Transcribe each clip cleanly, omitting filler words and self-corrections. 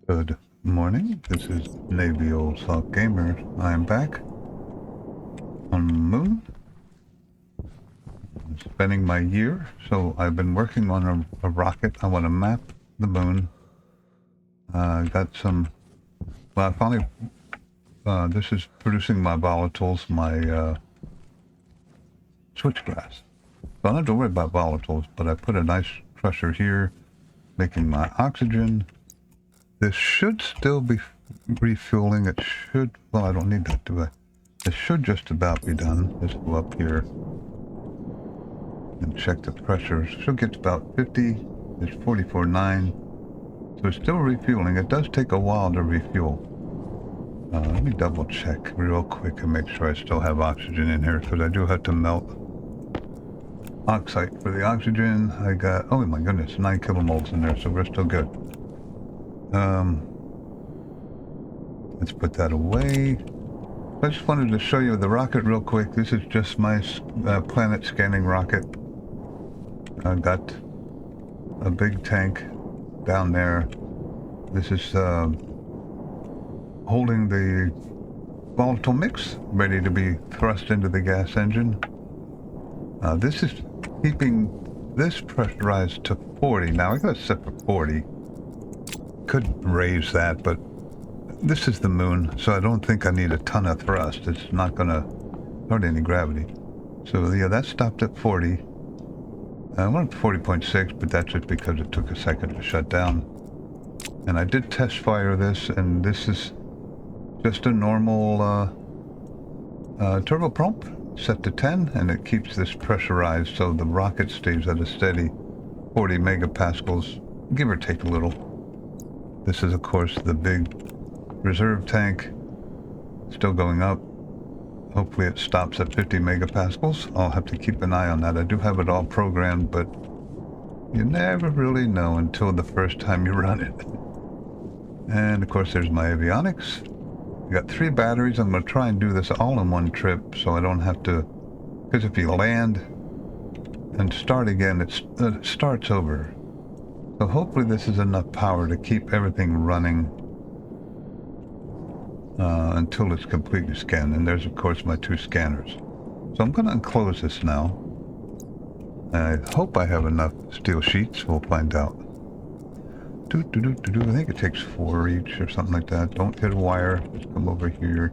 Good morning. This is Navy Old Soft Gamer. I am back on the moon, spending my year. So I've been working on a rocket. I want to map the moon. Got some. Well, I finally. This is producing my volatiles, my switchgrass. So I don't have to worry about volatiles, but I put a nice crusher here, making my oxygen. This should still be refueling. It should. Well, I don't need that, do I? It should just about be done. Let's go up here and check the pressure. Should get to about 50. It's 44.9. So it's still refueling. It does take a while to refuel. Let me double check real quick and make sure I still have oxygen in here, because I do have to melt oxide for the oxygen. I got, oh my goodness, 9 kilomoles in there, so we're still good. Let's put that away. I just wanted to show you the rocket real quick. This is just my planet scanning rocket. I got a big tank down there. This is holding the volatile mix ready to be thrust into the gas engine. This is keeping this pressurized to 40. Now I got it set for 40. Could raise that, but this is the moon, so I don't think I need a ton of thrust. It's not gonna hurt any gravity. So yeah, that stopped at 40. I went up to 40.6, but that's just because it took a second to shut down. And I did test fire this, and this is just a normal turboprop set to 10, and it keeps this pressurized so the rocket stays at a steady 40 megapascals, give or take a little. This is, of course, the big reserve tank, still going up. Hopefully it stops at 50 megapascals. I'll have to keep an eye on that. I do have it all programmed, but you never really know until the first time you run it. And of course there's my avionics. I got 3 batteries. I'm going to try and do this all in one trip so I don't have to, because if you land and start again, it starts over. So hopefully this is enough power to keep everything running until it's completely scanned. And there's, of course, my 2 scanners. So I'm going to unclose this now. I hope I have enough steel sheets. We'll find out. I think it takes 4 each or something like that. Don't hit a wire. Just come over here.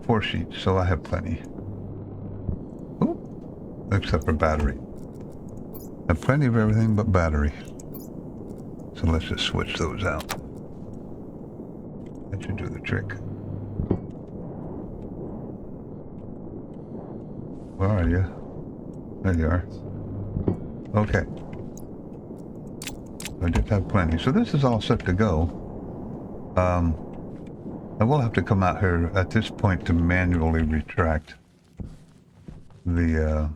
4 sheets, so I have plenty. Ooh, except for battery. I have plenty of everything but battery. So let's just switch those out. That should do the trick. Where are you? There you are. Okay. I just have plenty. So this is all set to go. I will have to come out here at this point to manually retract the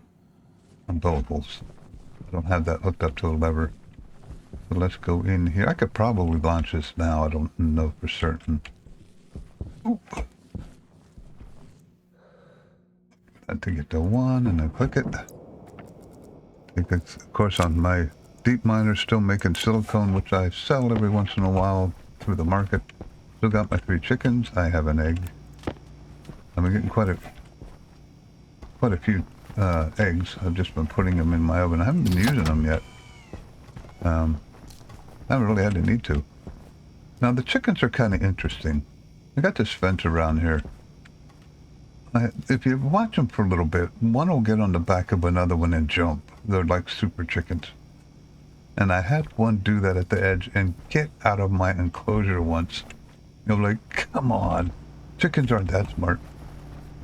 umbilicals. I don't have that hooked up to a lever. So let's go in here. I could probably launch this now. I don't know for certain. Oop. Had to get to 1 and then click it. Of course, on my deep miner, still making silicone, which I sell every once in a while through the market. Still got my 3 chickens. I have an egg. I've been getting quite a few eggs. I've just been putting them in my oven. I haven't been using them yet. I haven't really had the need to. Now the chickens are kind of interesting. I got this fence around here. If you watch them for a little bit, one will get on the back of another one and jump. They're like super chickens. And I had one do that at the edge and get out of my enclosure once. You're like, come on. Chickens aren't that smart.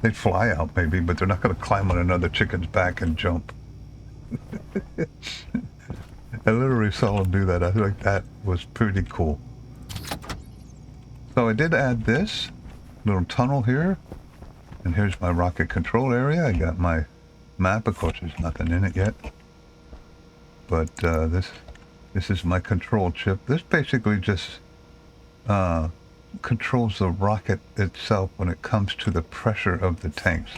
They fly out maybe, but they're not going to climb on another chicken's back and jump. I literally saw them do that. I feel like that was pretty cool. So I did add this little tunnel here. And here's my rocket control area. I got my map. Of course, there's nothing in it yet. But this is my control chip. This basically just controls the rocket itself when it comes to the pressure of the tanks.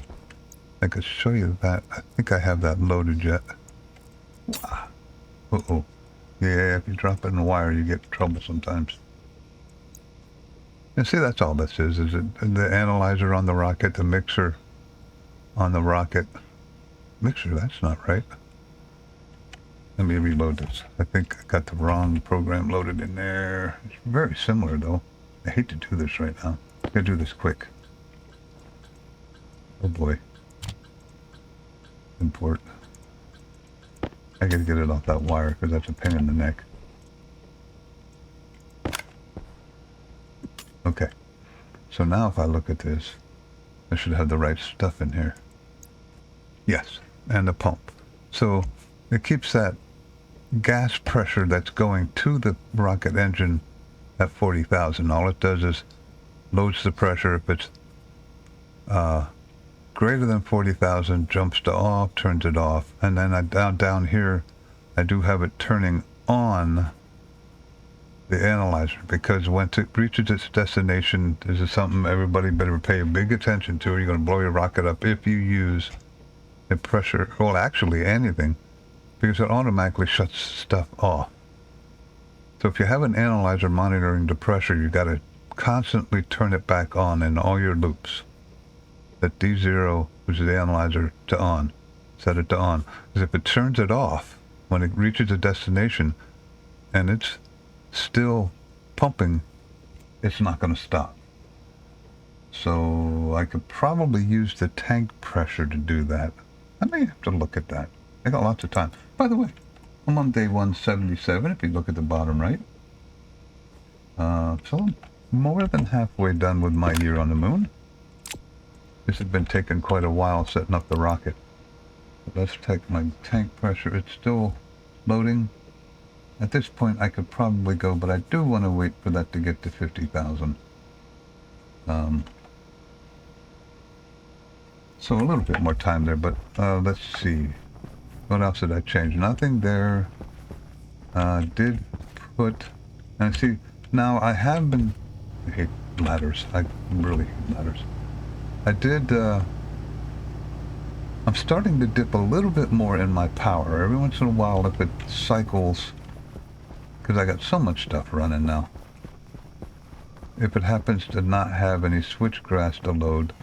I could show you that. I think I have that loaded yet. Uh-oh. Yeah, if you drop it in the wire, you get in trouble sometimes. And see, that's all this is it the analyzer on the rocket, the mixer on the rocket. Mixer, that's not right. Let me reload this. I think I got the wrong program loaded in there. It's very similar, though. I hate to do this right now. I'm gonna do this quick. Oh boy. Import. I gotta get it off that wire because that's a pain in the neck. Okay. So now if I look at this, I should have the right stuff in here. Yes, and the pump. So it keeps that gas pressure that's going to the rocket engine at 40,000. All it does is loads the pressure. If it's greater than 40,000, jumps to off, turns it off. And then down here, I do have it turning on the analyzer, because once it reaches its destination, this is something everybody better pay big attention to. You're going to blow your rocket up if you use a pressure, well, actually anything, because it automatically shuts stuff off. So if you have an analyzer monitoring the pressure, you got to constantly turn it back on in all your loops. That D0, which is the analyzer, to on. Set it to on. Because if it turns it off when it reaches a destination and it's still pumping, it's not going to stop. So I could probably use the tank pressure to do that. I may have to look at that. I got lots of time. By the way, I'm on day 177, if you look at the bottom right. So I'm more than halfway done with my year on the moon. This has been taking quite a while setting up the rocket. But let's take my tank pressure. It's still loading. At this point I could probably go, but I do want to wait for that to get to 50,000. So a little bit more time there, but let's see. What else did I change? Nothing there. Did put... And see, now I have been... I hate ladders. I really hate ladders. I did... I'm starting to dip a little bit more in my power. Every once in a while, if it cycles... Because I got so much stuff running now. If it happens to not have any switchgrass to load,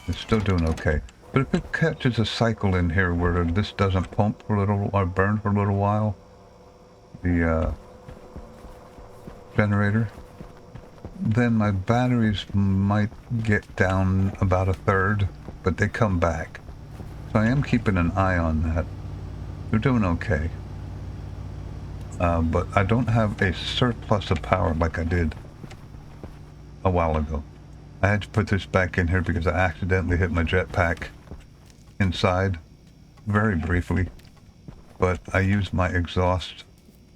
it's still doing okay. But if it catches a cycle in here where this doesn't pump for a little, or burn for a little while, the generator, then my batteries might get down about a third, but they come back. So I am keeping an eye on that. They're doing okay. But I don't have a surplus of power like I did a while ago. I had to put this back in here because I accidentally hit my jetpack inside, very briefly. But I used my exhaust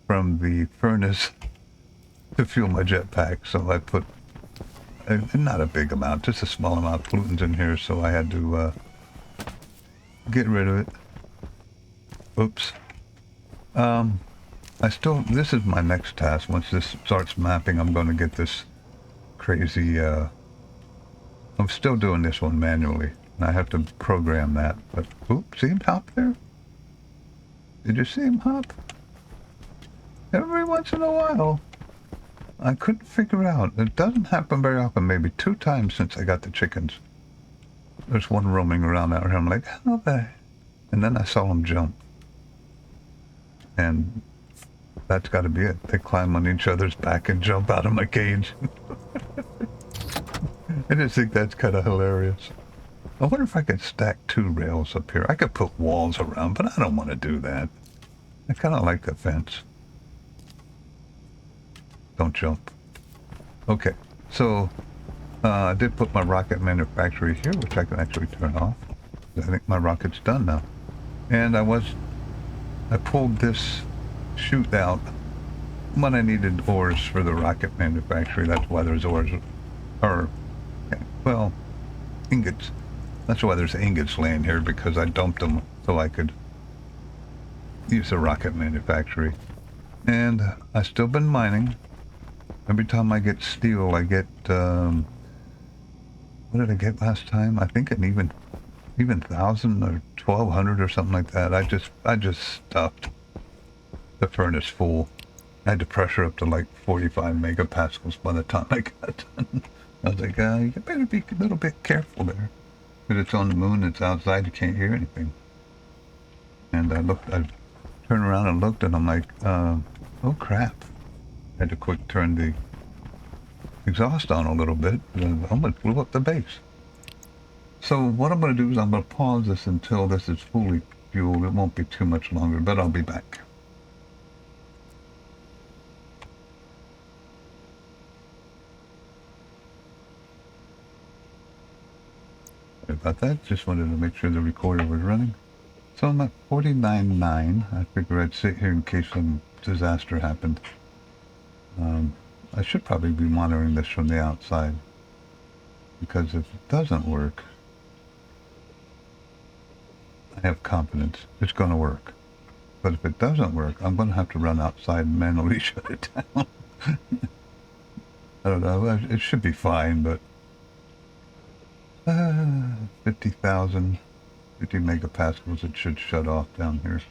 from the furnace to fuel my jetpack, so I put not a big amount, just a small amount of pollutants in here, so I had to get rid of it. Oops. This is my next task. Once this starts mapping, I'm going to get this crazy, I'm still doing this one manually, and I have to program that, but, oops, see him hop there? Did you see him hop? Every once in a while. I couldn't figure it out. It doesn't happen very often, maybe 2 times since I got the chickens. There's one roaming around out here, I'm like, how the... And then I saw him jump. And... that's got to be it. They climb on each other's back and jump out of my cage. I just think that's kind of hilarious. I wonder if I could stack 2 rails up here. I could put walls around, but I don't want to do that. I kind of like the fence. Don't jump. Okay, so I did put my rocket manufactory here, which I can actually turn off. I think my rocket's done now. And I pulled this chute out when I needed ores for the rocket manufacturing. That's why there's ores, or, well, ingots. That's why there's ingots laying here, because I dumped them so I could use the rocket manufacturing. And I've still been mining. Every time I get steel, I get, what did I get last time? I think an even 1,000 or 1,200 or something like that. I just stuffed. the furnace full. I had to pressure up to like 45 megapascals by the time I got done. I was like, you better be a little bit careful there. Because it's on the moon, it's outside, you can't hear anything. And I turned around and looked, and I'm like, oh crap. I had to quick turn the exhaust on a little bit, and almost blew up the base. So what I'm going to do is I'm going to pause this until this is fully fueled. It won't be too much longer, but I'll be back. Sorry about that. Just wanted to make sure the recorder was running. So I'm at 49.9. I figured I'd sit here in case some disaster happened. I should probably be monitoring this from the outside, because if it doesn't work, I have confidence it's going to work. But if it doesn't work, I'm going to have to run outside and manually shut it down. I don't know, it should be fine, but 50,000, 50 megapascals, it should shut off down here.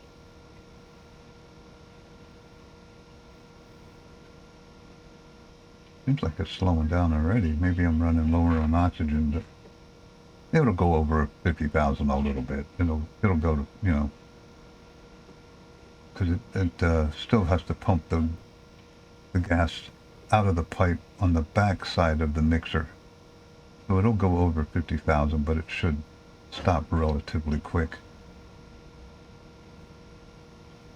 Seems like it's slowing down already. Maybe I'm running lower on oxygen, but it'll go over 50,000 a little bit. It'll go to, you know, because it still has to pump the gas out of the pipe on the back side of the mixer. So it'll go over 50,000, but it should stop relatively quick.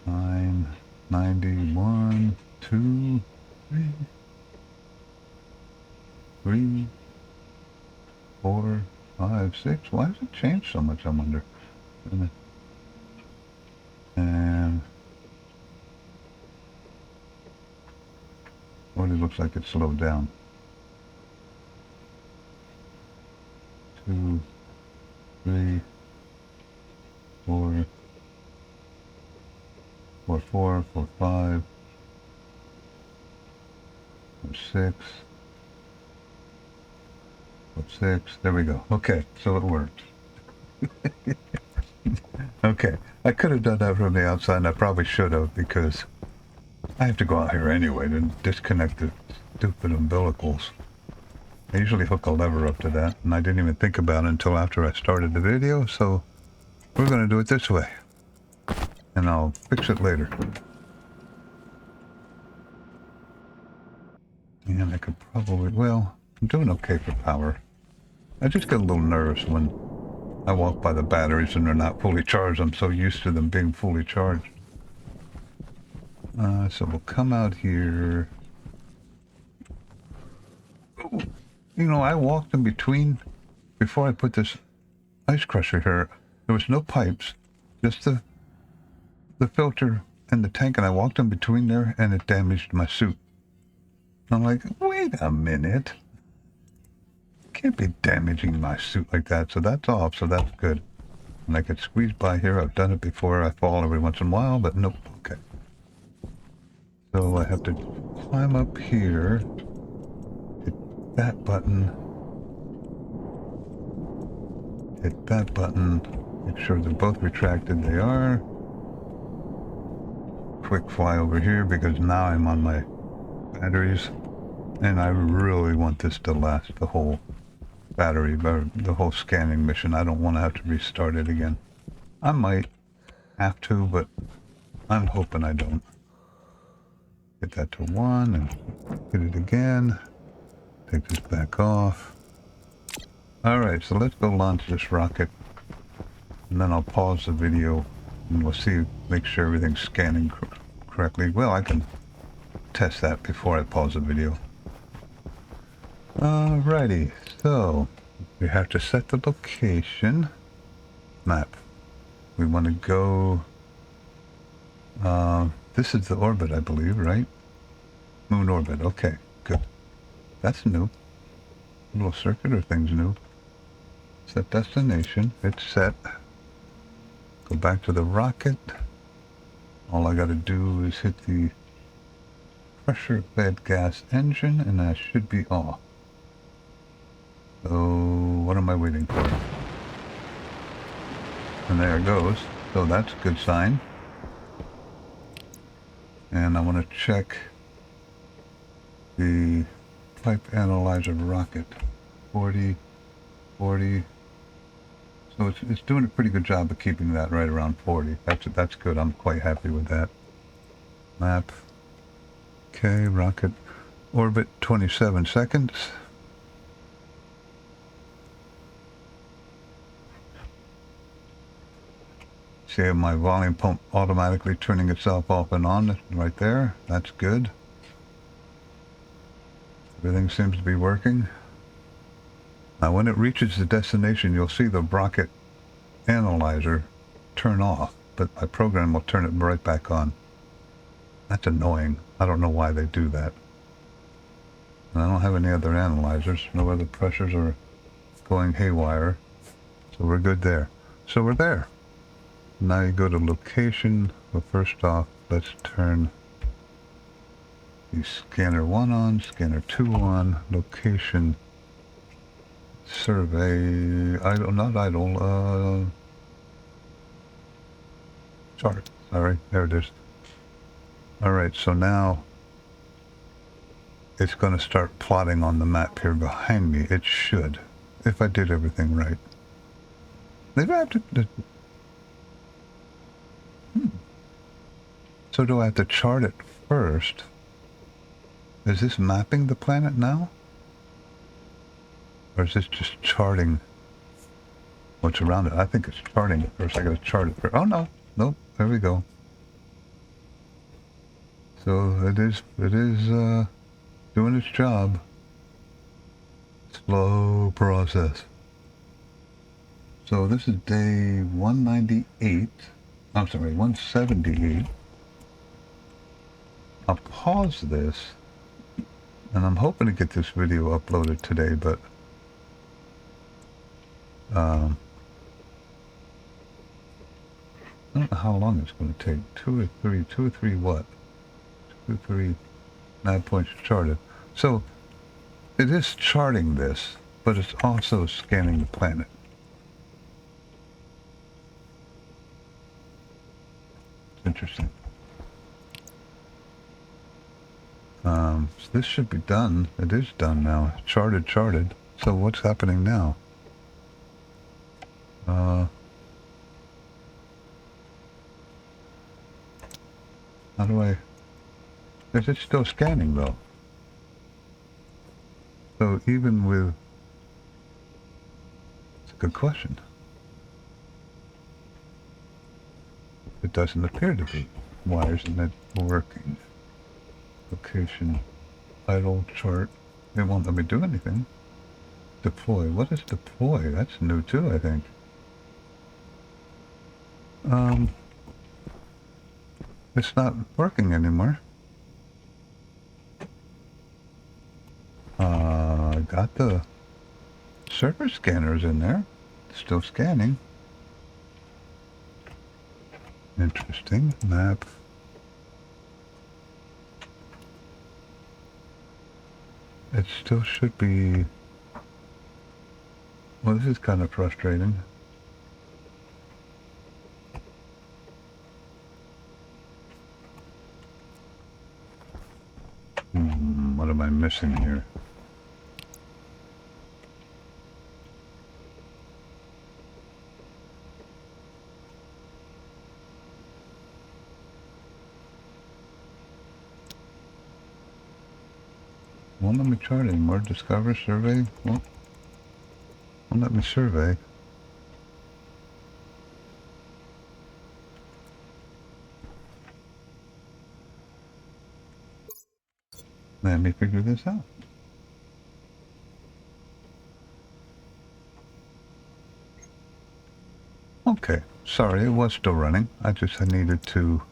9, 91, 2, 3, 4, 5, 6. Why has it changed so much, I wonder? And well, it looks like it slowed down. 2, 3, 4, 4, 4, 4, 5, 4, 6, 4, 6. There we go. Okay, so it worked. Okay, I could have done that from the outside, and I probably should have, because I have to go out here anyway to disconnect the stupid umbilicals. I usually hook a lever up to that, and I didn't even think about it until after I started the video, so we're going to do it this way. And I'll fix it later. And I could probably, well, I'm doing okay for power. I just get a little nervous when I walk by the batteries and they're not fully charged. I'm so used to them being fully charged. So we'll come out here. Ooh. You know, I walked in between, before I put this ice crusher here, there was no pipes, just the filter and the tank, and I walked in between there and it damaged my suit. I'm like, wait a minute. Can't be damaging my suit like that, so that's off, so that's good. And I could squeeze by here. I've done it before. I fall every once in a while, but nope. Okay. So I have to climb up here, hit that button, hit that button, make sure they're both retracted. They are. Quick fly over here, because now I'm on my batteries, and I really want this to last the whole battery, the whole scanning mission. I don't want to have to restart it again. I might have to, but I'm hoping I don't. Get that to 1 and hit it again. Take this back off. Alright, so let's go launch this rocket, and then I'll pause the video and we'll see, make sure everything's scanning correctly. Well, I can test that before I pause the video. Alrighty, so we have to set the location map. We want to go, this is the orbit, I believe, right? Moon orbit. Okay, good. That's new. Little circular thing's new. Set destination. It's set. Go back to the rocket. All I got to do is hit the pressure fed gas engine, and that should be off. So what am I waiting for? And there it goes. So that's a good sign. And I want to check the pipe analyzer rocket. 40, 40. So it's doing a pretty good job of keeping that right around 40. That's good. I'm quite happy with that. Map. Okay, rocket orbit 27 seconds. See my volume pump automatically turning itself off and on right there. That's good. Everything seems to be working. Now when it reaches the destination, you'll see the rocket analyzer turn off, but my program will turn it right back on. That's annoying. I don't know why they do that. And I don't have any other analyzers. No other pressures are going haywire. So we're good there. So we're there. Now you go to location. Well, first off, let's turn the scanner 1 on, scanner 2 on, location, survey, idle, not idle, chart. Sorry, there it is. Alright, so now it's going to start plotting on the map here behind me. It should, if I did everything right. Maybe I have to... So do I have to chart it first? Is this mapping the planet now? Or is this just charting what's around it? I think it's charting it first. I gotta chart it first. Oh no, nope, there we go. So it is doing its job. Slow process. So this is day 198. I'm sorry, 178. I'll pause this, and I'm hoping to get this video uploaded today, but I don't know how long it's going to take. 2 or 3 what? 2 or 3 nav points charted. So it is charting this, but it's also scanning the planet. It's interesting. So this should be done. It is done now. Charted. So what's happening now? How do I... Is it still scanning though? So even with... It's a good question. It doesn't appear to be. Why isn't it working? Location, idle, chart. It won't let me do anything. Deploy. What is deploy? That's new too, I think. It's not working anymore. Got the surface scanners in there. Still scanning. Interesting. Map. It still should be... Well, this is kind of frustrating. What am I missing here? Won't let me chart anymore. Discover, survey. Won't let me survey. Let me figure this out. Okay, sorry, it was still running. I needed to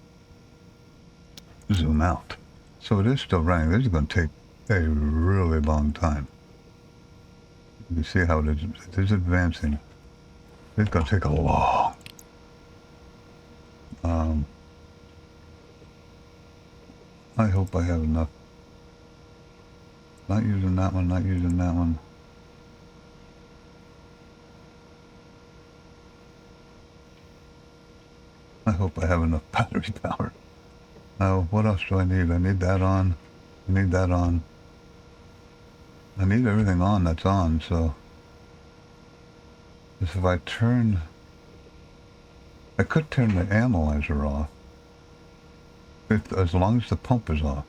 zoom out. So it is still running. This is going to take a really long time. You see how it is advancing. It's going to take a long. I hope I have enough. Not using that one, not using that one. I hope I have enough battery power. What else do I need? I need that on. I need that on. I need everything on that's on, so... Because if I turn... I could turn the analyzer off. As long as the pump is off.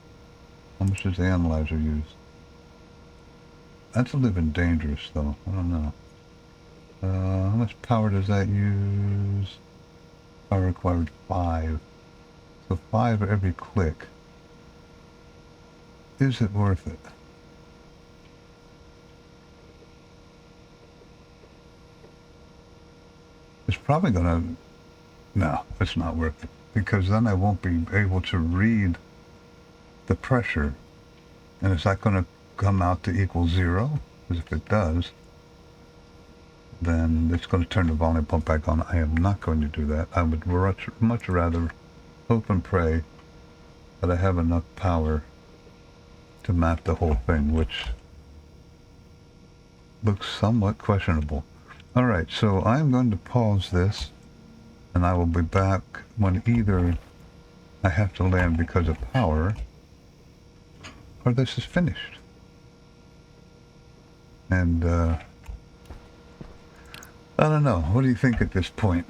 How much does the analyzer use? That's a living dangerous, though. I don't know. How much power does that use? Power required 5. So 5 every click. Is it worth it? It's probably gonna... No, it's not worth it. Because then I won't be able to read the pressure. And is that gonna come out to equal 0? Because if it does, then it's going to turn the volume pump back on. I am not going to do that. I would much rather hope and pray that I have enough power to map the whole thing, which looks somewhat questionable. Alright, so I'm going to pause this, and I will be back when either I have to land because of power, or this is finished. And, I don't know. What do you think at this point?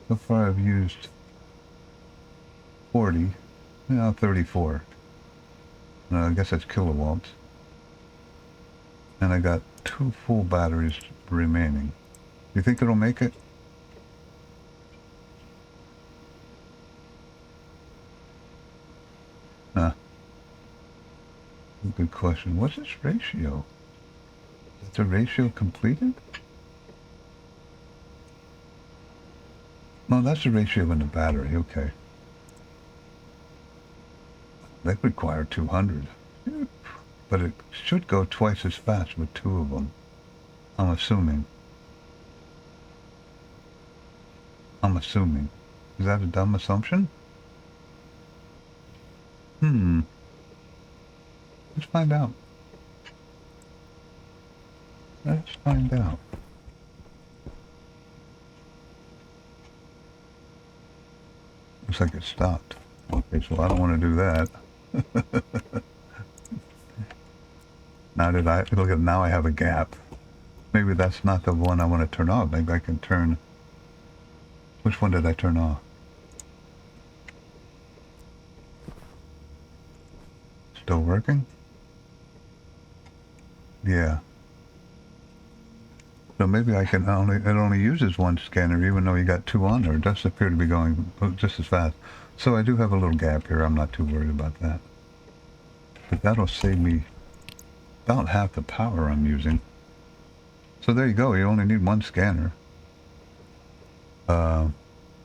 So far I've used 40, now 34. I guess that's kilowatts. And I got 2 full batteries remaining. You think it'll make it? Huh. Good question. What's its ratio? Is the ratio completed? No, that's the ratio in the battery. Okay. That required 200. But it should go twice as fast with 2 of them. I'm assuming. Is that a dumb assumption? Let's find out. Let's find out. Looks like it stopped. Okay, so I don't want to do that. Now I have a gap. Maybe that's not the one I want to turn off. Maybe I can turn... Which one did I turn off? Still working? Yeah. So maybe I can it only uses 1 scanner even though you got 2 on there. It does appear to be going just as fast. So I do have a little gap here. I'm not too worried about that. But that'll save me about half the power I'm using. So there you go. You only need 1 scanner.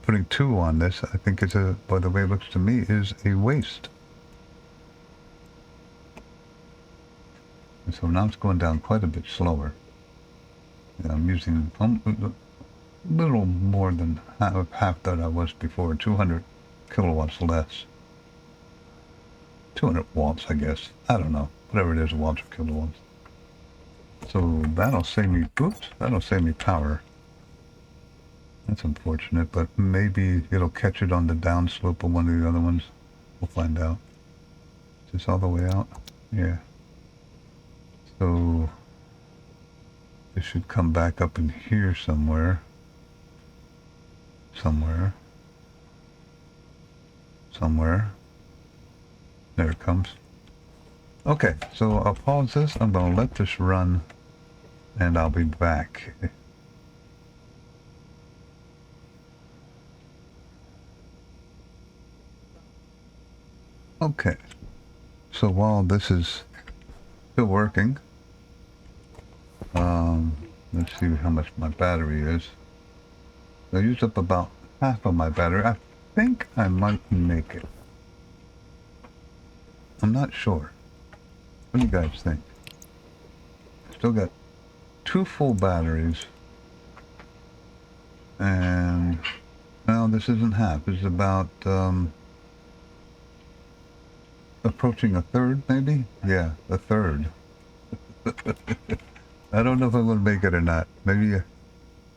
Putting 2 on this, I think is by the way it looks to me, is a waste. And so now it's going down quite a bit slower. Yeah, I'm using a little more than half that I was before. 200 kilowatts less. 200 watts, I guess. I don't know. Whatever it is, watts or kilowatts. So that'll save me, that'll save me power. That's unfortunate, but maybe it'll catch it on the downslope of one of the other ones. We'll find out. Is this all the way out? Yeah. So it should come back up in here somewhere. Somewhere. There it comes. Okay, so I'll pause this. I'm going to let this run, and I'll be back. Okay, so while this is still working, let's see how much my battery is. I used up about half of my battery. I think I might make it. I'm not sure. What do you guys think? Still got 2 full batteries. And, well, this isn't half. This is about, approaching a third, maybe? Yeah, a third. I don't know if I'm going to make it or not. Maybe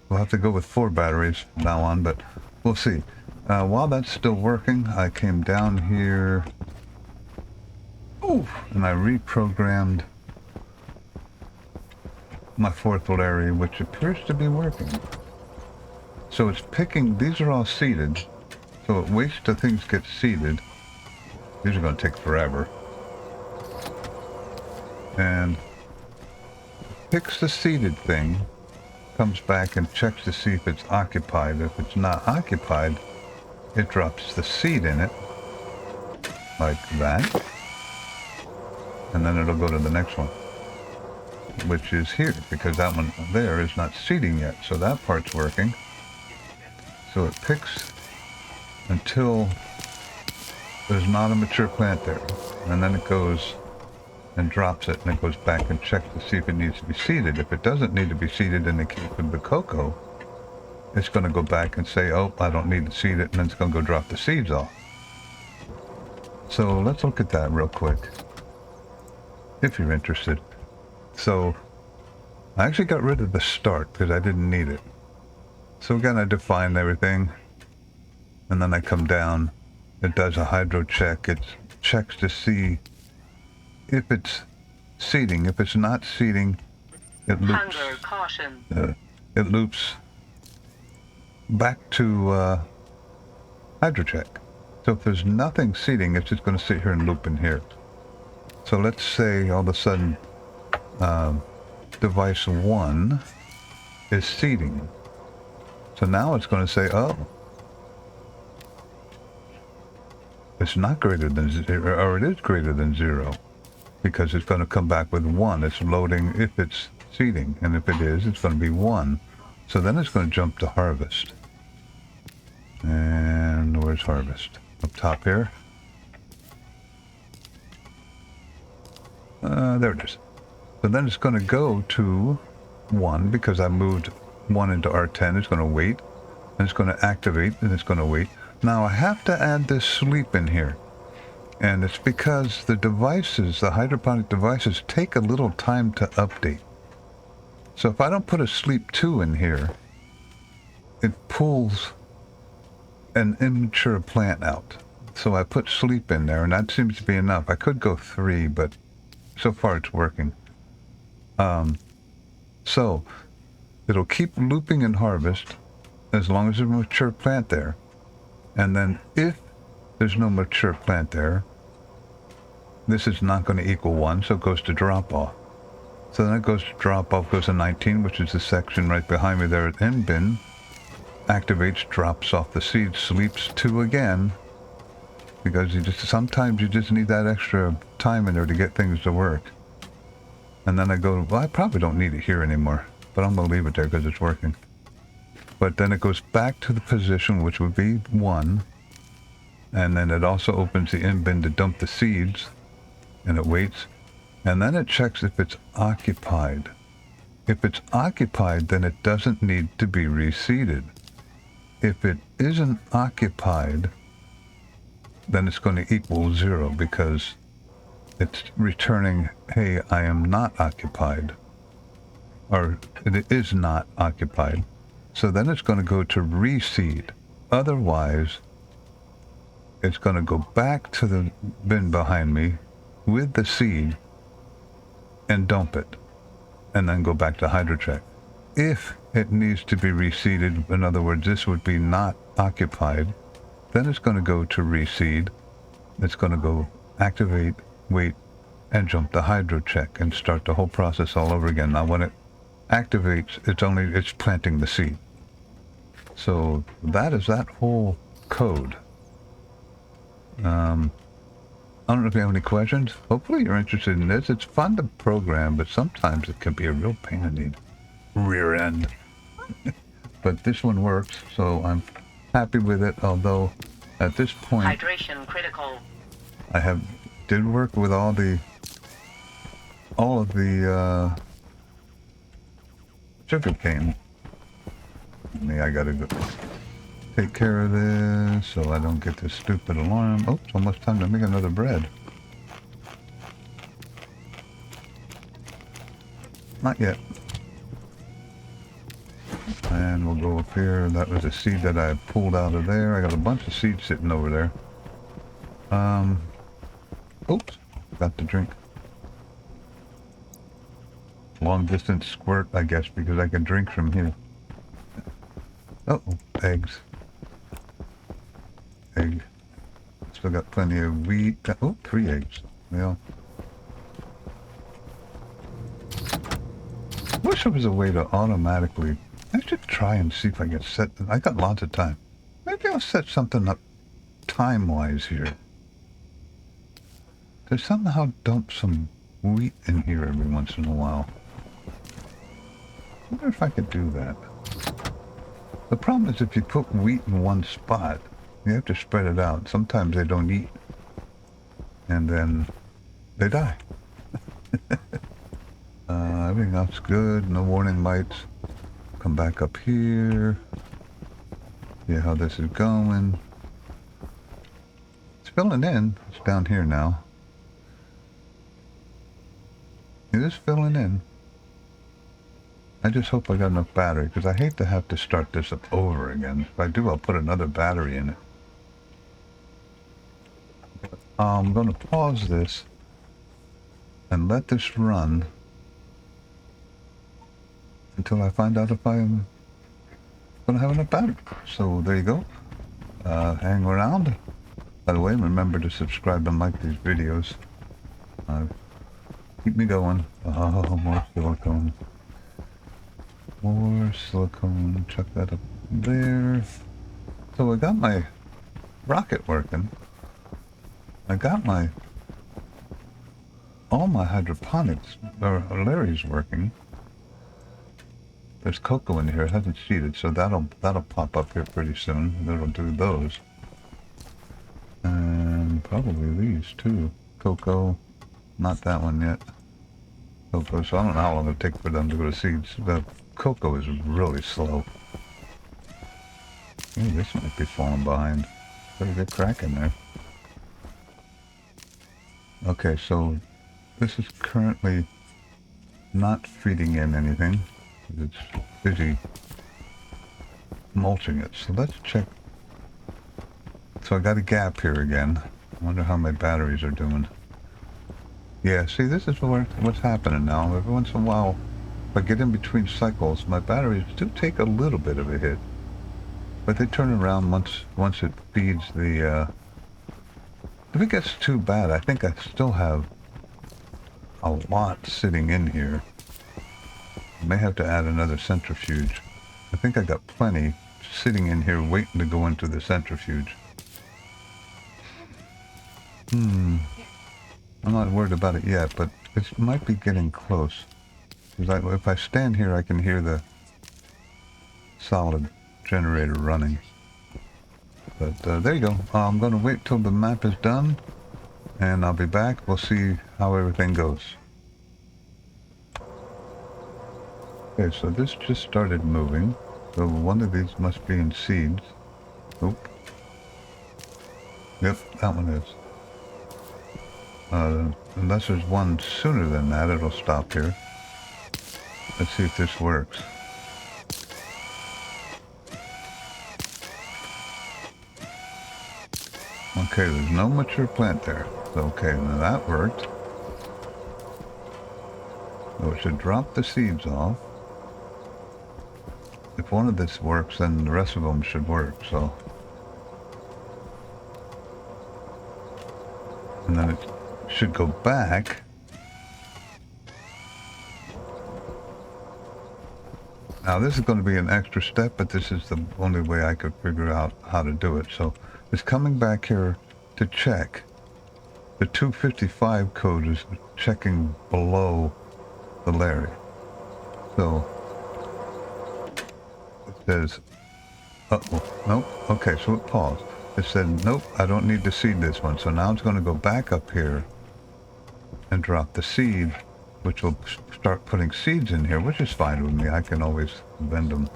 we'll have to go with 4 batteries from now on, but we'll see. While that's still working, I came down here. Ooh, and I reprogrammed my fourth Larre, which appears to be working. So it's picking, these are all seeded, so it waits till things get seeded. These are going to take forever. And picks the seeded thing, comes back and checks to see if it's occupied. If it's not occupied, it drops the seed in it, like that. And then it'll go to the next one, which is here, because that one there is not seeding yet, so that part's working. So it picks until there's not a mature plant there, and then it goes and drops it, and it goes back and checks to see if it needs to be seeded. If it doesn't need to be seeded in the case of the cocoa, it's going to go back and say, oh, I don't need to seed it, and then it's going to go drop the seeds off. So let's look at that real quick, if you're interested. So I actually got rid of the start because I didn't need it. So again, I define everything, and then I come down. It does a hydro check. It checks to see if it's seeding. If it's not seeding, it loops. Hunger caution. It loops back to hydro check. So if there's nothing seeding, it's just going to sit here and loop in here. So let's say all of a sudden device 1 is seeding. So now it's going to say, oh, it's not greater than 0, or it is greater than 0, because it's going to come back with 1. It's loading if it's seeding, and if it is, it's going to be 1. So then it's going to jump to harvest. And where's harvest? Up top here. There it is. So then it's going to go to 1, because I moved 1 into R10. It's going to wait, and it's going to activate, and it's going to wait. Now I have to add this sleep in here, and it's because the devices, the hydroponic devices, take a little time to update. So if I don't put a sleep 2 in here, it pulls an immature plant out. So I put sleep in there, and that seems to be enough. I could go 3, but so far it's working. So it'll keep looping in harvest as long as there's a mature plant there. And then if there's no mature plant there, this is not going to equal 1, so it goes to drop off. So then it goes to drop off, goes to 19, which is the section right behind me there at end bin. Activates, drops off the seed, sleeps 2 again, because sometimes you just need that extra time in there to get things to work. And then I go, well, I probably don't need it here anymore, but I'm going to leave it there because it's working. But then it goes back to the position, which would be 1. And then it also opens the in bin to dump the seeds, and it waits. And then it checks if it's occupied. If it's occupied, then it doesn't need to be reseeded. If it isn't occupied, then it's going to equal 0, because it's returning, hey, I am not occupied, or it is not occupied. So then it's going to go to reseed. Otherwise, it's going to go back to the bin behind me with the seed and dump it, and then go back to hydrocheck. If it needs to be reseeded, in other words, this would be not occupied, then it's going to go to reseed. It's going to go activate, wait, and jump to hydro check and start the whole process all over again. Now when it activates, it's planting the seed. So that is that whole code. I don't know if you have any questions. Hopefully you're interested in this. It's fun to program, but sometimes it can be a real pain in the rear end. But this one works, so I'm happy with it, although at this point Hydration critical. I did work with all of the sugar cane. I gotta go take care of this so I don't get this stupid alarm. Oh, it's almost time to make another bread. Not yet. And we'll go up here. That was a seed that I pulled out of there. I got a bunch of seeds sitting over there. Oops, got the drink. Long distance squirt, I guess, because I can drink from here. Uh-oh, eggs. Egg. Still got plenty of wheat. Oh, 3 eggs. Well, wish there was a way to automatically... I should try and see if I can set... I got lots of time. Maybe I'll set something up time-wise here. To somehow dump some wheat in here every once in a while. I wonder if I could do that. The problem is if you put wheat in one spot, you have to spread it out. Sometimes they don't eat. And then they die. Everything else good. No warning lights. Come back up here. See how this is going. It's filling in. It's down here now. It is filling in. I just hope I got enough battery, because I hate to have to start this up over again. If I do, I'll put another battery in it. I'm going to pause this and let this run until I find out if I'm going to have enough battery. So there you go. Hang around. By the way, remember to subscribe and like these videos. Keep me going. Oh, more silicone. More silicone. Chuck that up there. So I got my rocket working. I got all my hydroponics, or Larry's working. There's cocoa in here. It hasn't seeded, so that'll pop up here pretty soon. That'll do those. And probably these too. Cocoa. Not that one yet. Cocoa, so I don't know how long it'll take for them to go to seeds. The cocoa is really slow. Ooh, this might be falling behind. Better get cracking there. Okay, so this is currently not feeding in anything. It's busy mulching it. So let's check. So I got a gap here again. I wonder how my batteries are doing. Yeah, see, this is what's happening now. Every once in a while, if I get in between cycles, my batteries do take a little bit of a hit. But they turn around once it feeds the... If it gets too bad, I think I still have a lot sitting in here. I may have to add another centrifuge. I think I got plenty sitting in here waiting to go into the centrifuge. I'm not worried about it yet, but it might be getting close. Because if I stand here, I can hear the solid generator running. But there you go. I'm going to wait till the map is done, and I'll be back. We'll see how everything goes. Okay, so this just started moving. So one of these must be in seeds. Oop. Yep, that one is. Unless there's one sooner than that, it'll stop here. Let's see if this works. Okay, there's no mature plant there. Okay, now that worked. So it should drop the seeds off. If one of this works, then the rest of them should work, so. And then it should go back. Now this is going to be an extra step, but this is the only way I could figure out how to do it. So it's coming back here to check. The 255 code is checking below the Larre. So it says, uh-oh, nope, okay, so it paused. It said, nope, I don't need to seed this one. So now it's going to go back up here and drop the seed, which will start putting seeds in here, which is fine with me. I can always bend them.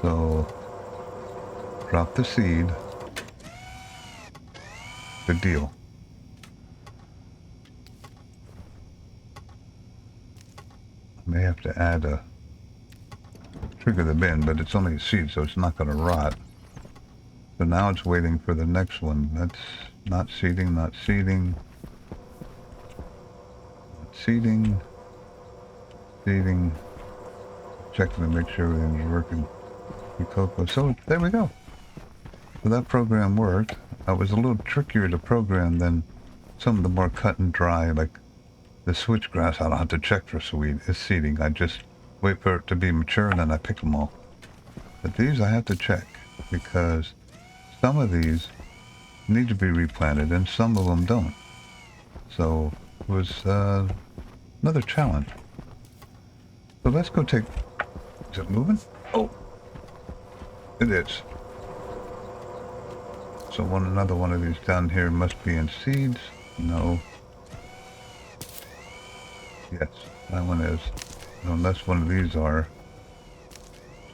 So, drop the seed. Good deal. I may have to add a trigger the bin, but it's only a seed, so it's not going to rot. So now it's waiting for the next one. That's not seeding, not seeding. Not seeding. Seeding. Checking to make sure everything's working. Cocoa. So there we go. So that program worked. It was a little trickier to program than some of the more cut and dry, like the switchgrass. I don't have to check for seeding. I just wait for it to be mature and then I pick them all. But these I have to check because some of these need to be replanted and some of them don't. So it was another challenge. So let's go take... Is it moving? Oh, it is. So another one of these down here must be in seeds. No. Yes, that one is. Unless one of these are.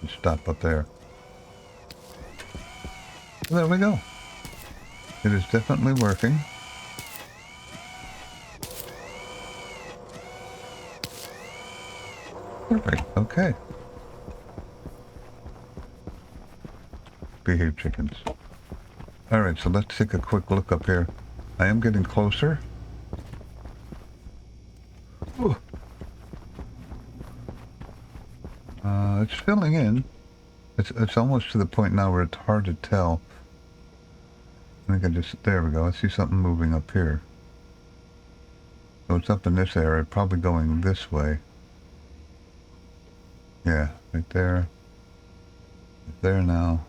Just stop up there. There we go. It is definitely working. Perfect. Okay. Behave, chickens. Alright, so let's take a quick look up here. I am getting closer. Ooh. It's filling in. It's almost to the point now where it's hard to tell. I think there we go. I see something moving up here. So it's up in this area, probably going this way. Yeah, right there. Right there now.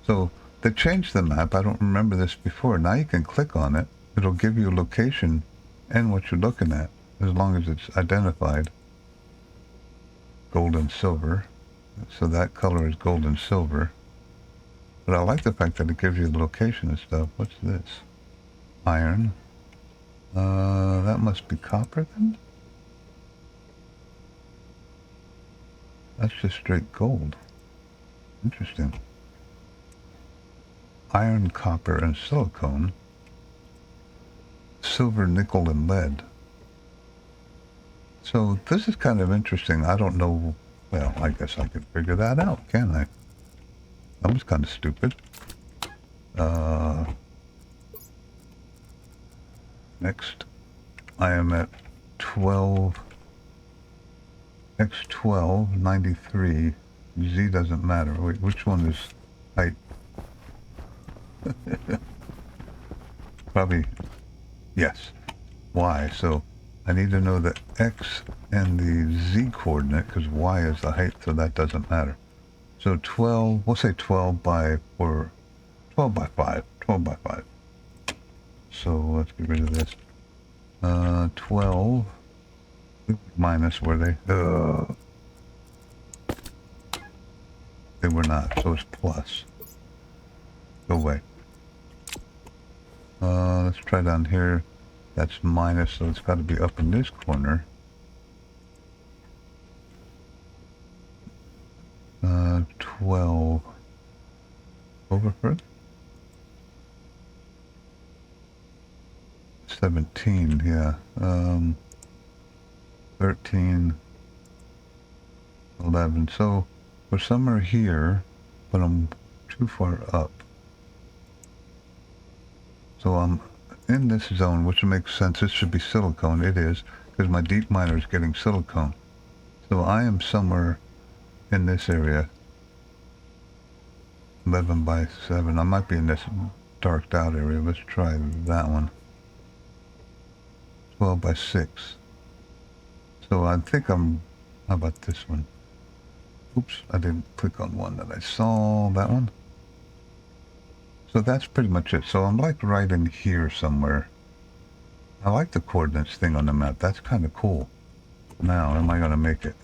So they changed the map. I don't remember this before. Now you can click on it. It'll give you a location and what you're looking at, as long as it's identified. Gold and silver. So that color is gold and silver. But I like the fact that it gives you the location and stuff. What's this? Iron. That must be copper then? That's just straight gold. Interesting. Iron, copper, and silicone. Silver, nickel, and lead. So this is kind of interesting. I don't know. Well, I guess I could figure that out, can't I? That was kind of stupid. Next, I am at 12. X12, 93. Z doesn't matter. Wait, which one is height? Probably, yes. Y. So I need to know the X and the Z coordinate because Y is the height, so that doesn't matter. So 12, we'll say 12 by 4, 12 by 5, 12 by 5. So let's get rid of this. 12 minus, were they? They were not, so it's plus. Go away. Let's try down here. That's minus, so it's got to be up in this corner. 12 over for it. 17, yeah. 13, 11. So we're somewhere here, but I'm too far up. So I'm in this zone, which makes sense. This should be silicone. It is, because my deep miner is getting silicone. So I am somewhere in this area. 11 by 7. I might be in this darked out area. Let's try that one. 12 by 6. So I think I'm... How about this one? Oops, I didn't click on one that I saw. That one. So that's pretty much it. So I'm like right in here somewhere. I like the coordinates thing on the map. That's kind of cool. Now, am I going to make it?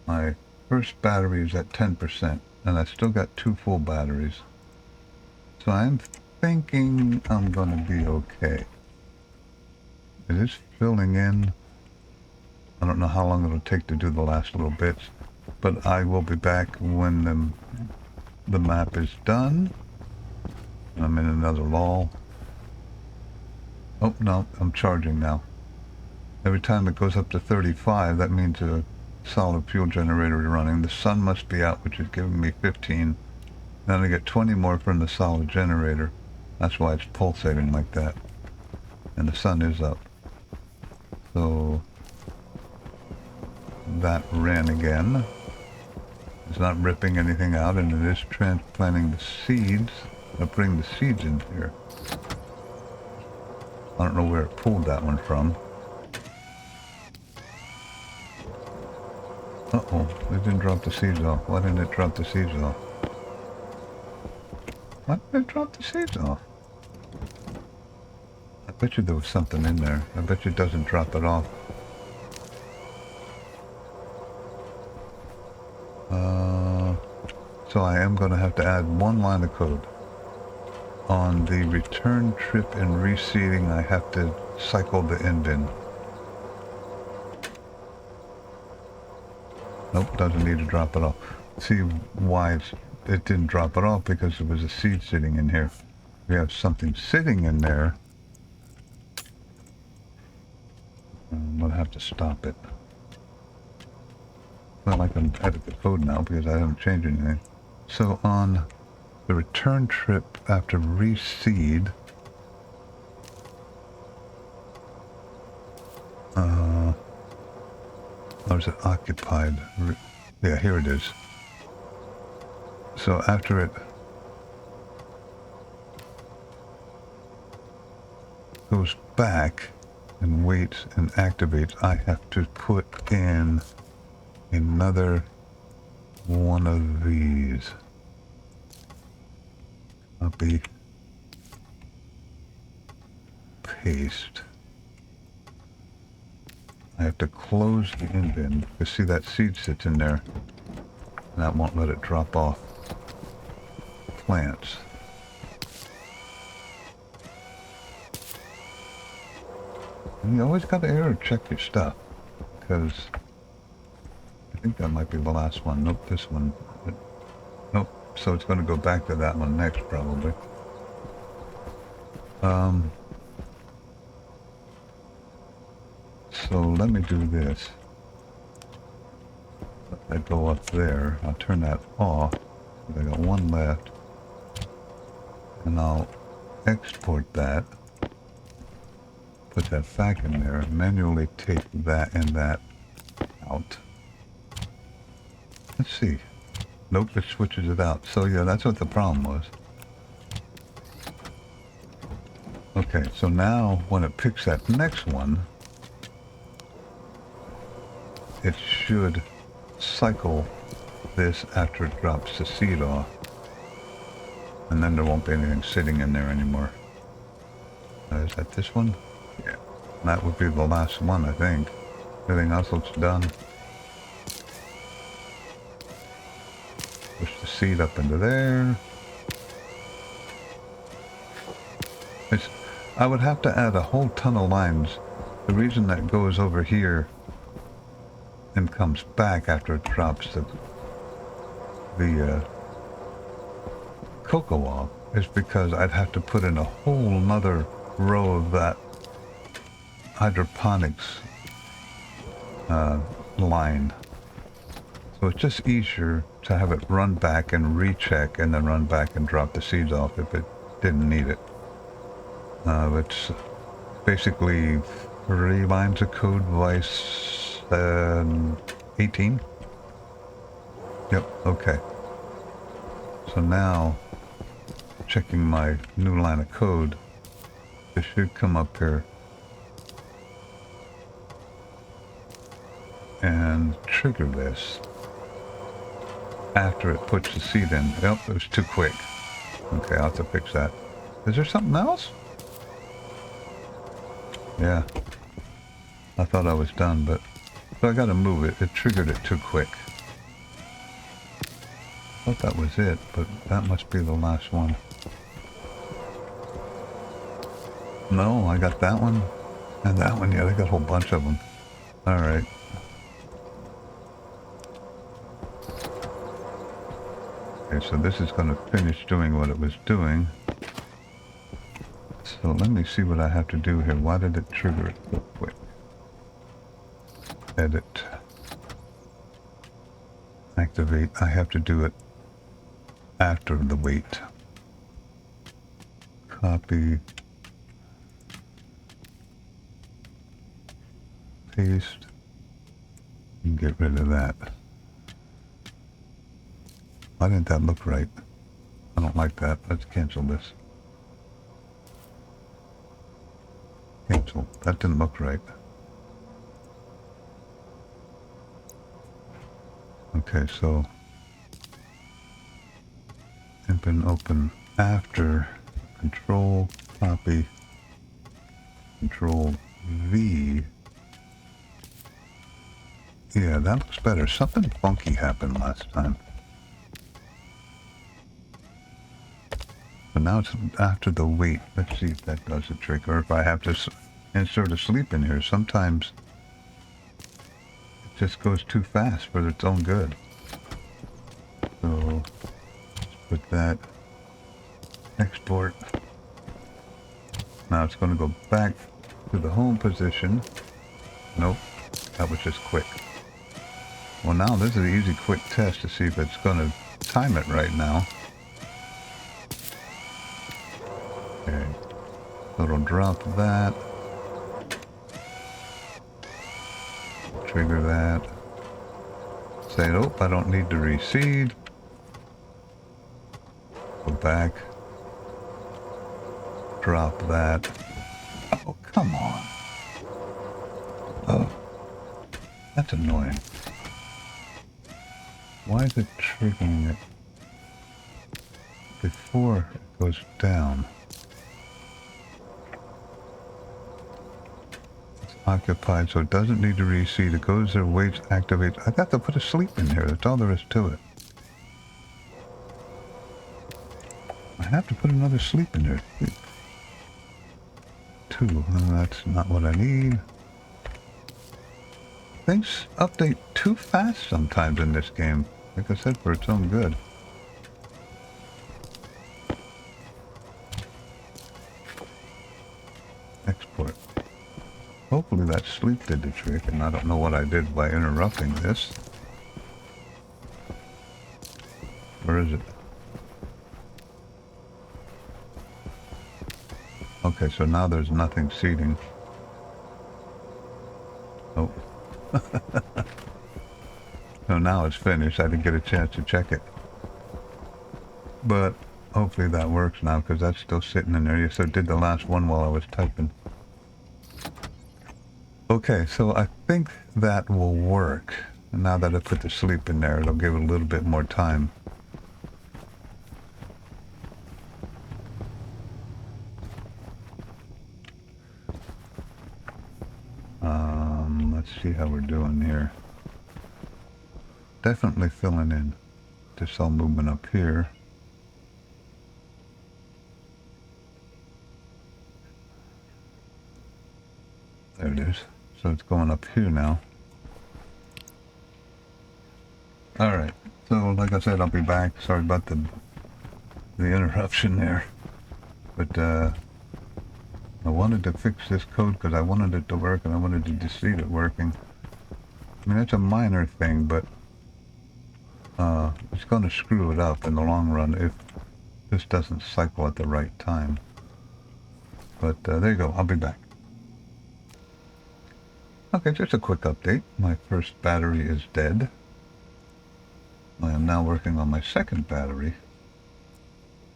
My first battery is at 10%, and I still got 2 full batteries. So I'm thinking I'm going to be okay. It is filling in. I don't know how long it'll take to do the last little bits, but I will be back when the map is done. I'm in another lull. Oh, no, I'm charging now. Every time it goes up to 35, that means a solid fuel generator is running. The sun must be out, which is giving me 15. Then I get 20 more from the solid generator. That's why it's pulsating like that. And the sun is up. So that ran again. It's not ripping anything out, and it is transplanting the seeds. I'll bring the seeds in here. I don't know where it pulled that one from. Uh-oh, it didn't drop the seeds off. Why didn't it drop the seeds off? Why didn't it drop the seeds off? I bet you there was something in there. I bet you it doesn't drop it off. So I am going to have to add one line of code. On the return trip and reseeding, I have to cycle the end in. Nope, doesn't need to drop it off. See why it didn't drop it off? Because there was a seed sitting in here. We have something sitting in there. I'm going to have to stop it. Well, I can edit the code now because I haven't changed anything. So on the return trip after reseed, or is it occupied? Yeah, here it is. So after it goes back and waits and activates, I have to put in another one of these. Copy, paste. I have to close the indent. You see that seed sits in there, and that won't let it drop off plants. And you always got to error check your stuff, because I think that might be the last one. Nope, this one. Nope, so it's going to go back to that one next, probably. So let me do this. I go up there. I'll turn that off. I got one left. And I'll export that. Put that back in there. Manually take that and that out. Let's see. Nope, it switches it out. So yeah, that's what the problem was. Okay, so now when it picks that next one, it should cycle this after it drops the seed off. And then there won't be anything sitting in there anymore. Is that this one? Yeah. That would be the last one, I think. Everything else looks done. Push the seed up into there. I would have to add a whole ton of lines. The reason that goes over here and comes back after it drops the cocoa off is because I'd have to put in a whole nother row of that hydroponics line. So it's just easier to have it run back and recheck and then run back and drop the seeds off if it didn't need it. It's basically 3 lines of code vice 18. Yep, okay. So now, checking my new line of code, it should come up here and trigger this after it puts the seed in. Yep, it was too quick. Okay, I'll have to fix that. Is there something else? Yeah. I thought I was done, but so I gotta move it. It triggered it too quick. I thought that was it, but that must be the last one. No, I got that one and that one. Yeah, they got a whole bunch of them. All right. Okay, so this is going to finish doing what it was doing. So let me see what I have to do here. Why did it trigger it so quick? edit, activate. I have to do it after the wait. Copy, paste, and get rid of that. Why didn't that look right? I don't like that. Let's cancel this. Cancel. That didn't look right. Okay, so imp and open after, control, copy, control V. Yeah, that looks better. Something funky happened last time. But now it's after the wait. Let's see if that does the trick, or if I have to insert a sleep in here. Sometimes it just goes too fast for its own good. So let's put that, export. Now it's going to go back to the home position. Nope, that was just quick. Well, now this is an easy quick test to see if it's going to time it right now. Okay, so it'll drop that. Trigger that. Say, oh, I don't need to reseed. Go back. Drop that. Oh, come on. Oh, that's annoying. Why is it triggering it before it goes down? It's occupied, so it doesn't need to reseed. It goes there, waits, activates. I got to put a sleep in here. That's all there is to it. I have to put another sleep in there. 2. That's not what I need. Things update too fast sometimes in this game. Like I said, for its own good. Export. Hopefully that sleep did the trick, and I don't know what I did by interrupting this. Where is it? Okay, so now there's nothing seating. Oh. So now it's finished. I didn't get a chance to check it. But hopefully that works now, because that's still sitting in there. Yes, I did the last one while I was typing. Okay, so I think that will work. And now that I put the sleep in there, it'll give it a little bit more time. Let's see how we're doing here. Definitely filling in. This all movement up here. There it is. So it's going up here now. Alright. So like I said, I'll be back. Sorry about the interruption there. But I wanted to fix this code because I wanted it to work and I wanted to see it working. I mean, it's a minor thing, but it's going to screw it up in the long run if this doesn't cycle at the right time. But there you go. I'll be back. Okay, just a quick update. My first battery is dead. I am now working on my second battery.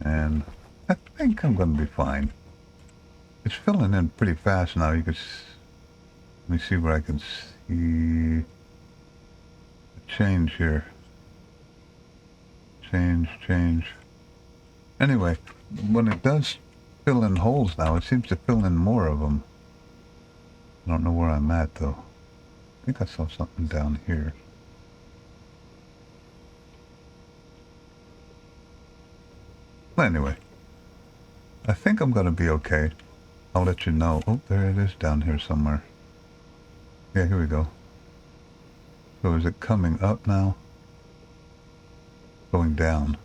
And I think I'm going to be fine. It's filling in pretty fast now. You can let me see where I can see a change here. Change. Anyway, when it does fill in holes now, it seems to fill in more of them. I don't know where I'm at though. I think I saw something down here. Well, anyway, I think I'm going to be okay. I'll let you know. Oh, there it is down here somewhere. Yeah, here we go. So is it coming up now? Going down.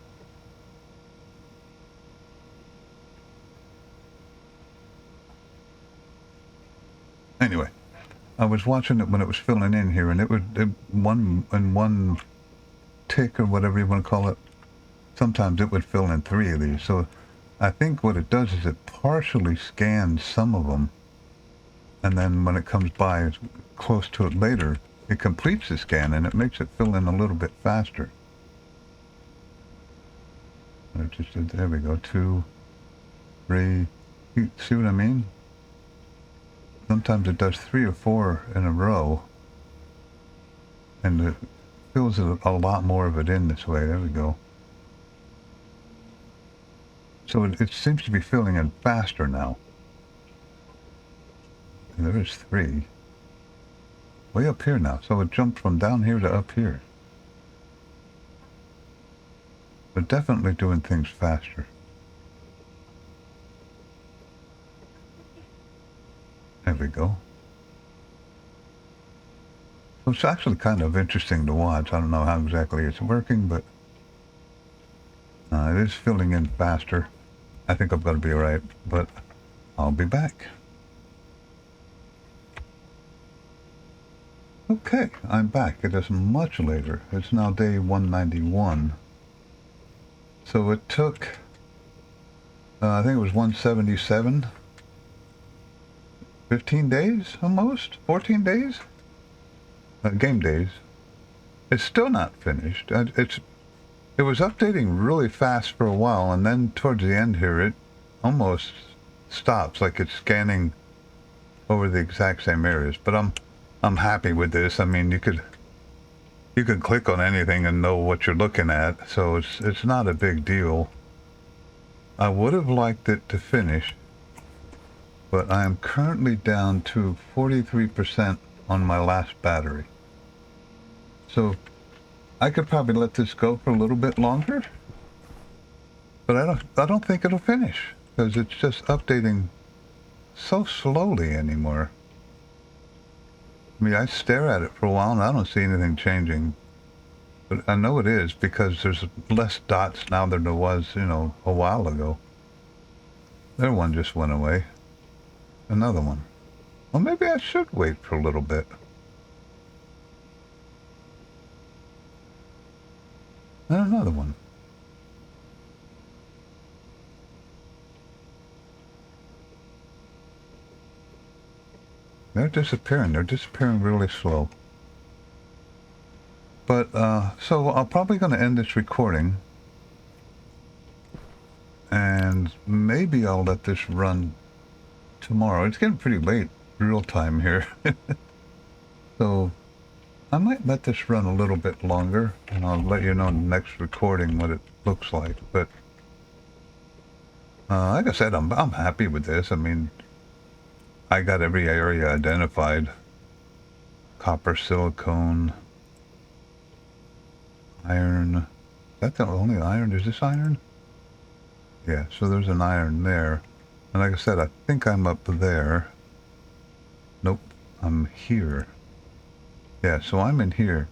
Anyway, I was watching it when it was filling in here, and one tick or whatever you want to call it, sometimes it would fill in 3 of these. So I think what it does is it partially scans some of them, and then when it comes by close to it later, it completes the scan and it makes it fill in a little bit faster. There we go, 2, 3. You see what I mean? Sometimes it does 3 or 4 in a row, and it fills a lot more of it in this way. There we go. So it seems to be filling in faster now. And there is 3. Way up here now. So it jumped from down here to up here. But definitely doing things faster. There we go. So it's actually kind of interesting to watch. I don't know how exactly it's working, but it is filling in faster. I think I'm going to be alright, but I'll be back. Okay, I'm back. It is much later. It's now day 191. So it took, I think it was 177. 15 days almost? 14 days? Game days. It's still not finished. It was updating really fast for a while, and then towards the end here, it almost stops, like it's scanning over the exact same areas. But I'm happy with this. I mean, you could click on anything and know what you're looking at, so it's not a big deal. I would have liked it to finish, but I am currently down to 43% on my last battery. So I could probably let this go for a little bit longer, but I don't think it'll finish because it's just updating so slowly anymore. I mean, I stare at it for a while and I don't see anything changing, but I know it is because there's less dots now than there was, a while ago. There, one just went away. Another one. Well, maybe I should wait for a little bit. And another one. They're disappearing. They're disappearing really slow. But, so I'm probably going to end this recording. And maybe I'll let this run tomorrow. It's getting pretty late, real time here. So I might let this run a little bit longer, and I'll let you know in the next recording what it looks like. But like I said, I'm happy with this. I mean, I got every area identified. Copper, silicone, iron. Is that the only iron? Is this iron? Yeah, so there's an iron there. And like I said, I think I'm up there. Nope, I'm here. Yeah, so I'm in here.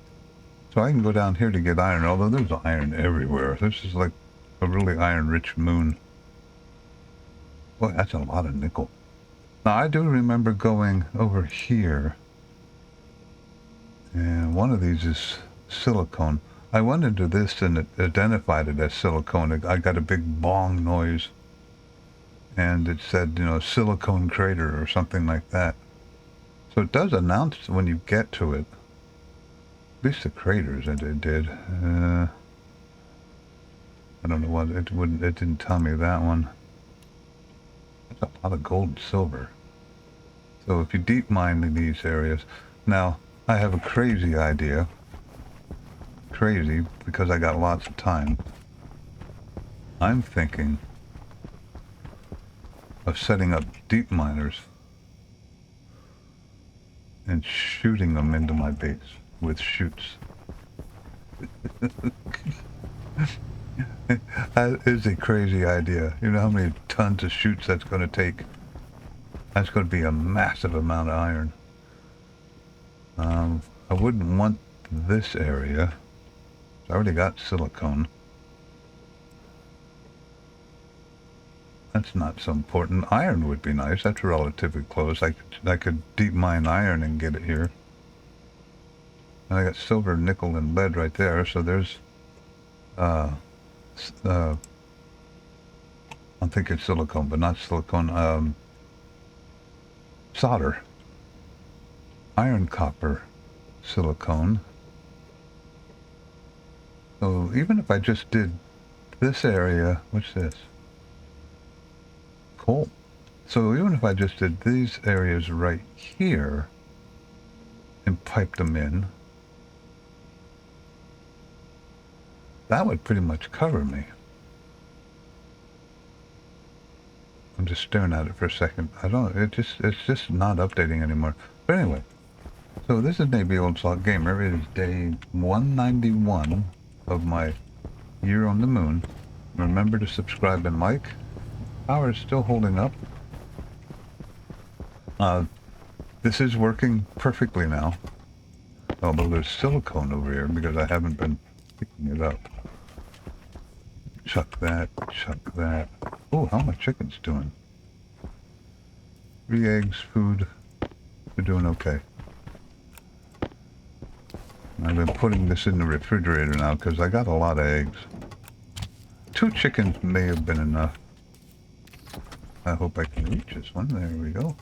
So I can go down here to get iron, although there's iron everywhere. This is like a really iron-rich moon. Boy, that's a lot of nickel. Now, I do remember going over here. And one of these is silicone. I went into this and it identified it as silicone. I got a big bong noise. And it said, silicone crater or something like that. So it does announce when you get to it. At least the craters it did. I don't know what, it didn't tell me that one. That's a lot of gold and silver. So if you deep mine in these areas. Now, I have a crazy idea. Crazy, because I got lots of time. I'm thinking of setting up deep miners and shooting them into my base with chutes. That is a crazy idea. You know how many tons of chutes that's going to take? That's going to be a massive amount of iron. I wouldn't want this area. I already got silicone. That's not so important. Iron would be nice. That's relatively close. I could deep mine iron and get it here. And I got silver, nickel, and lead right there. So there's, I'm thinking silicone, but not silicone. Solder. Iron, copper, silicone. So even if I just did this area, what's this? Coal. So even if I just did these areas right here and piped them in, that would pretty much cover me. I'm just staring at it for a second. It's just not updating anymore. But anyway, so this is Navy Old Salt Gamer. It is day 191 of my year on the moon. Remember to subscribe and like. Power is still holding up. This is working perfectly now. Although there's silicone over here because I haven't been picking it up. Chuck that, chuck that. Oh, how are my chickens doing? 3 eggs, food. They're doing okay. I've been putting this in the refrigerator now because I got a lot of eggs. 2 chickens may have been enough. I hope I can reach this one. There we go.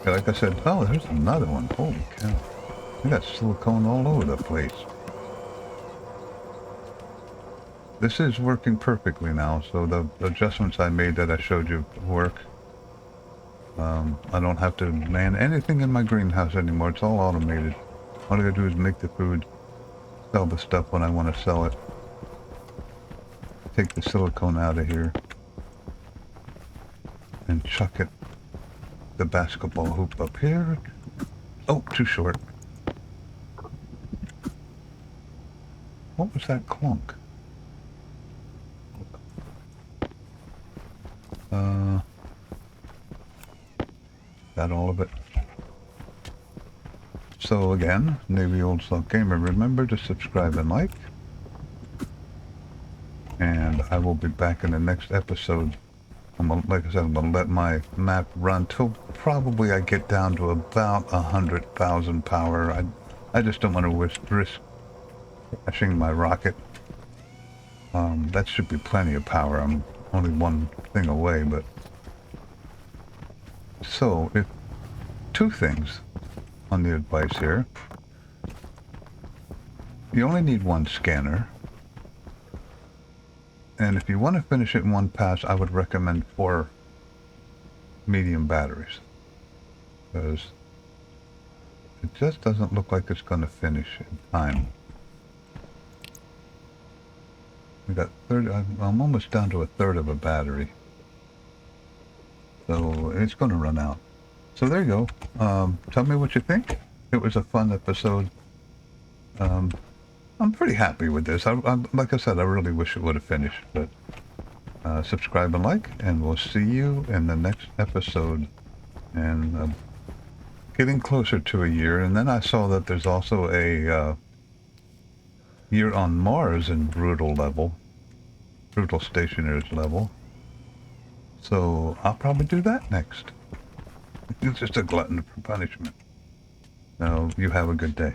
Yeah, like I said, oh, there's another one. Holy cow. I got silicone all over the place. This is working perfectly now, so the adjustments I made that I showed you work. I don't have to man anything in my greenhouse anymore. It's all automated. All I gotta do is make the food, sell the stuff when I want to sell it. Take the silicone out of here. And chuck it, the basketball hoop up here. Oh, too short. What was that clunk? That all of it. So again, Navy Old Salt Gamer, remember to subscribe and like. And I will be back in the next episode. Like I said, I'm going to let my map run till probably I get down to about 100,000 power. I just don't want to risk crashing my rocket. That should be plenty of power. I'm only one thing away, but... So, if 2 things on the advice here. You only need 1 scanner. And if you want to finish it in 1 pass, I would recommend 4 medium batteries. Because it just doesn't look like it's going to finish in time. We got 30, I'm almost down to 1/3 of a battery. So it's going to run out. So there you go. Tell me what you think. It was a fun episode. I'm pretty happy with this. Like I said, I really wish it would have finished. But subscribe and like, and we'll see you in the next episode. And getting closer to a year. And then I saw that there's also a year on Mars in brutal Stationeers level. So I'll probably do that next. It's just a glutton for punishment. Now, you have a good day.